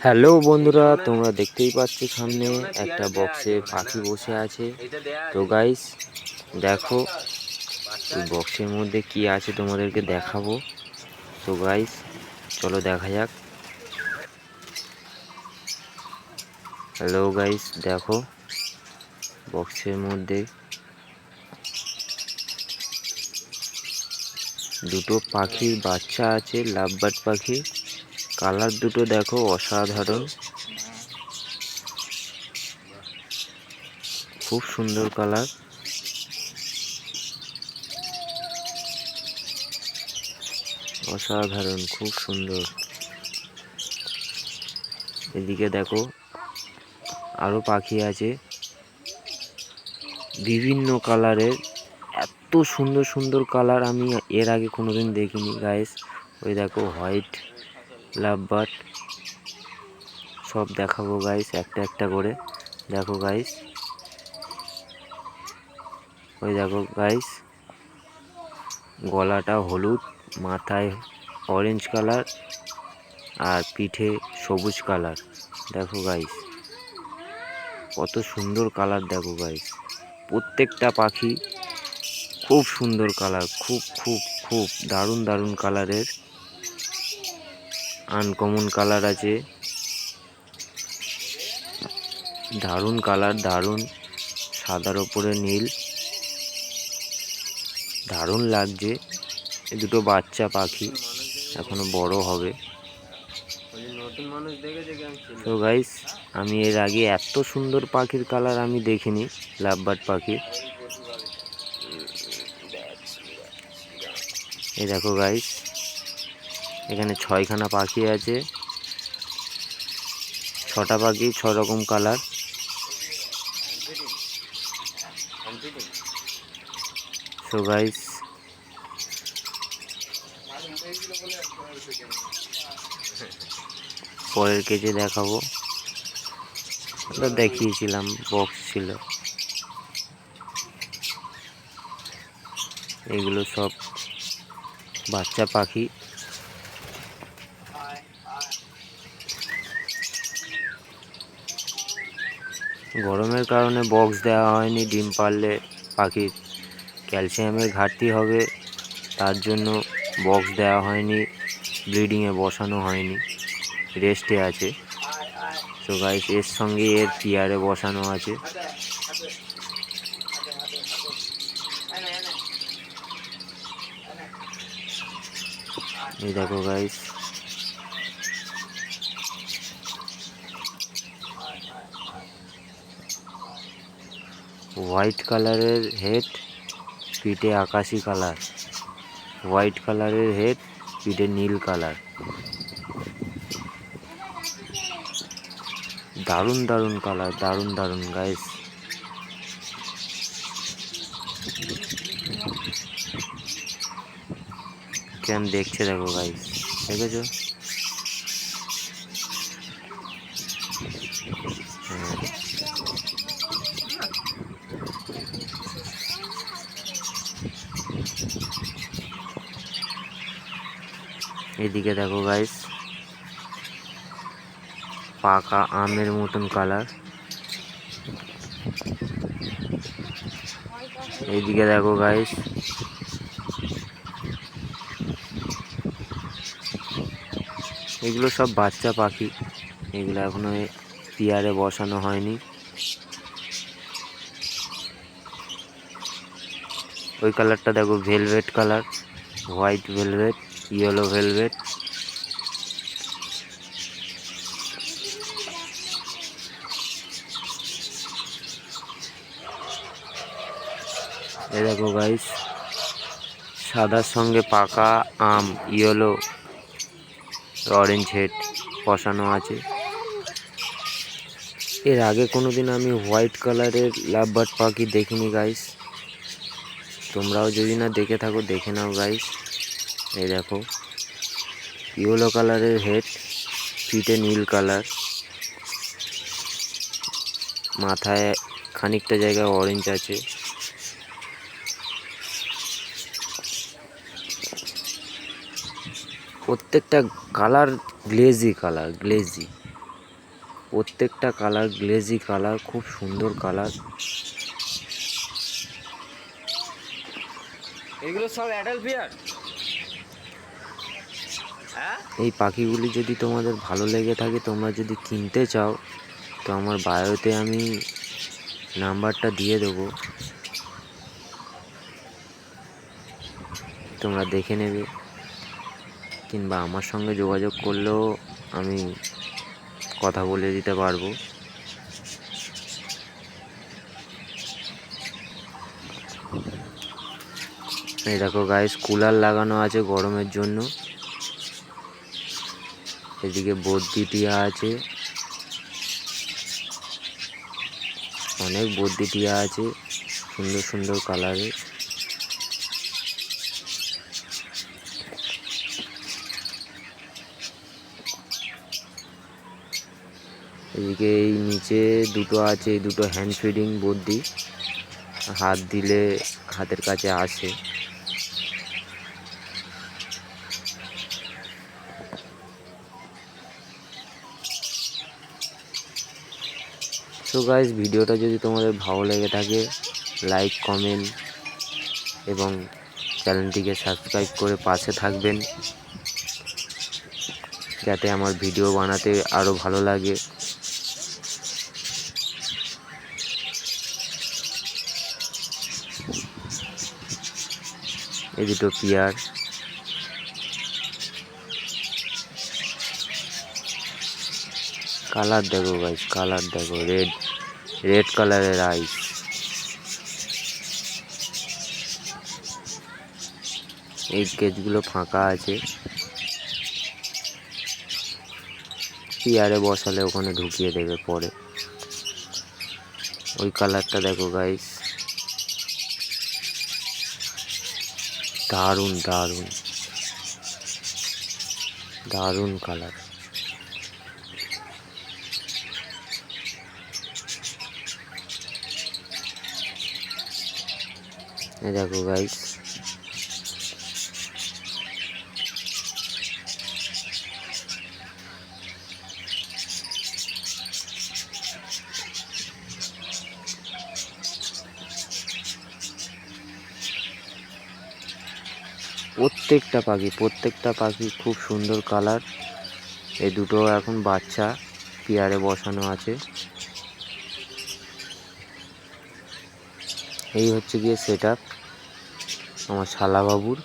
Hello বন্ধুরা, তোমরা দেখতেই পাচ্ছ সামনে একটা বক্সে পাখি বসে আছে। তো গাইস দেখো ওই বক্সের মধ্যে কি আছে তোমাদেরকে দেখাবো। তো গাইস চলো দেখা যাক। হ্যালো গাইস, দেখো বক্সের মধ্যে দুটো পাখির বাচ্চা আছে, লাভবার্ড পাখি। কালার দুটো দেখো অসাধারণ, খুব সুন্দর কালার, অসাধারণ, খুব সুন্দর। এদিকে দেখো আরো পাখি আছে বিভিন্ন কালারের। এত সুন্দর সুন্দর কালার আমি এর আগে কোনোদিন দেখিনি গাইস। ওই দেখো হোয়াইট লাভবার্ড, সব দেখাবো গাইস একটা একটা করে। দেখো গাইস, ওই দেখো গাইস, গলাটা হলুদ, মাথায় অরেঞ্জ কালার আর পিঠে সবুজ কালার। দেখো গাইস কত সুন্দর কালার, দেখো গাইস প্রত্যেকটা পাখি খুব সুন্দর কালার, খুব খুব খুব দারুণ দারুণ কালারের। আনকমন কালার আছে, দারুণ কালার, দারুণ। সাদার ওপরে নীল, দারুণ লাগছে। এই দুটো বাচ্চা পাখি এখনো বড় হবে। তো গাইস আমি এর আগে এত সুন্দর পাখির কালার আমি দেখিনি, লাভবার্ড পাখি। এই দেখো গাইস, এখানে 6খানা পাখি আছে, 6টা পাখি 6 রকম কালার। সো গাইস পরের কেজে দেখাবো, ওটা দেখিয়েছিলাম, বক্স ছিল। এগুলো সব বাচ্চা পাখি। গরমের কারণে বক্স দেওয়া হয়নি, ডিম পারলে পাখির ক্যালসিয়ামের ঘাটতি হবে, তার জন্য বক্স দেওয়া হয়নি, ব্রিডিংয়ে বসানো হয়নি, রেস্টে আছে। তো গাইস এর সঙ্গে এর পিয়ারে বসানো আছে। এই দেখো গাইস, হোয়াইট কালারের হেড, পিঠে আকাশি কালার, হোয়াইট কালারের হেড, পিঠে নীল কালার। দারুণ দারুণ কালার, দারুণ দারুণ গাইস। কেমন দেখছে দেখো গাইস, দেখেছো? হ্যাঁ, এদিকে দেখো গাইস, পাকা আমের মতন কালার। এইদিকে দেখো গাইস, এগুলো সব বাচ্চা পাখি, এগুলো এখনো পিয়ারে বসানো হয়নি। ওই কালারটা দেখো, velvet colour, white velvet, yellow velvet. এই দেখো গাইস, সাদার সঙ্গে পাকা আম, ইয়েলো অরেঞ্জ হেড বসানো আছে। এর আগে কোনোদিন আমি হোয়াইট কালারের লাভবার্ড পাখি দেখিনি গাইস। তোমরাও যদি না দেখে থাকো দেখে নাও গাইস। এই দেখো ইয়েলো কালারের হেড, পিঠে নীল কালার, মাথায় খানিকটা জায়গায় অরেঞ্জ আছে। প্রত্যেকটা কালার গ্লেজি কালার, গ্লেজি। প্রত্যেকটা কালার গ্লেজি কালার, খুব সুন্দর কালার। এগুলো সব অ্যাডাল্ট বিয়ার। এই পাখিগুলি যদি তোমাদের ভালো লেগে থাকে, তোমরা যদি কিনতে চাও, তো আমার বায়োতে আমি নাম্বারটা দিয়ে দেবো, তোমরা দেখে নেবে, কিংবা আমার সঙ্গে যোগাযোগ করলেও আমি কথা বলে দিতে পারবো। এই দেখো গাইস, কুলার লাগানো আছে গরমের জন্য। এদিকে বদ্যি টিয়া আছে, অনেক বদ্যি টিয়া আছে সুন্দর সুন্দর কালারের। এদিকে এই নিচে দুটো আছে, এই দুটো হ্যান্ড ফিডিং বদ্যি, হাত দিলে হাতের কাছে আসে। সো গাইস, ভিডিওটা যদি তোমাদের ভালো লেগে থাকে, লাইক, কমেন্ট এবং চ্যানেলটিকে সাবস্ক্রাইব করে পাশে থাকবেন, যাতে আমার ভিডিও বানাতে আরও ভালো লাগে। এই দুটো পিয়ার, কালার দেখো গাইস, কালার দেখো, রেড কালারের আইস। এই কেজগুলো ফাঁকা আছে, পিয়ারে বসালে ওখানে ঢুকিয়ে দেবে পরে। ওই কালারটা দেখো গাইস, দারুণ দারুণ দারুণ কালার। এই দেখো গাইস, প্রত্যেকটা পাখি খুব সুন্দর কালার। এই দুটো এখন বাচ্চা পিয়ারে বসানো আছে। এই হচ্ছে গিয়ে সেটআপ আমার শালা বাবুর।